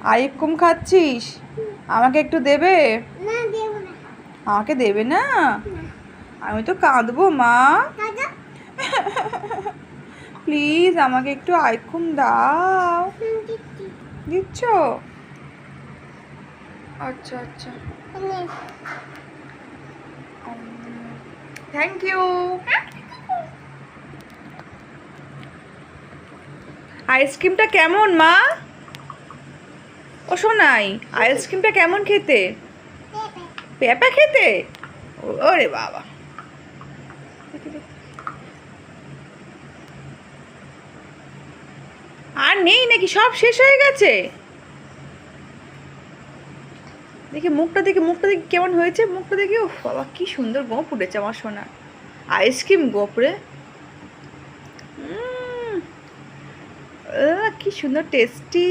Ice cream খাচ্ছিস? আমাকে একটু দেবে? না দেব না। আমাকে দেবে না? আমি তো কাঁদবো মা। প্লিজ আমাকে একটু আইসক্রিম দাও। দিচ্ছ? আচ্ছা আচ্ছা, থ্যাংক ইউ। আইসক্রিমটা কেমন মা? ও শোনাই, আইসক্রিমটা কেমন খেতে? পেঁপা খেতে? ওরে বাবা, আর নেই নাকি? সব শেষ হয়ে গেছে? দেখি মুখটা, দেখি মুখটা, দেখি কেমন হয়েছে মুখটা, দেখি। ও বাবা, কি সুন্দর গোঁপ উঠেছে আমার সোনা। আইসক্রিম গোঁপ রে। কি সুন্দর টেস্টি।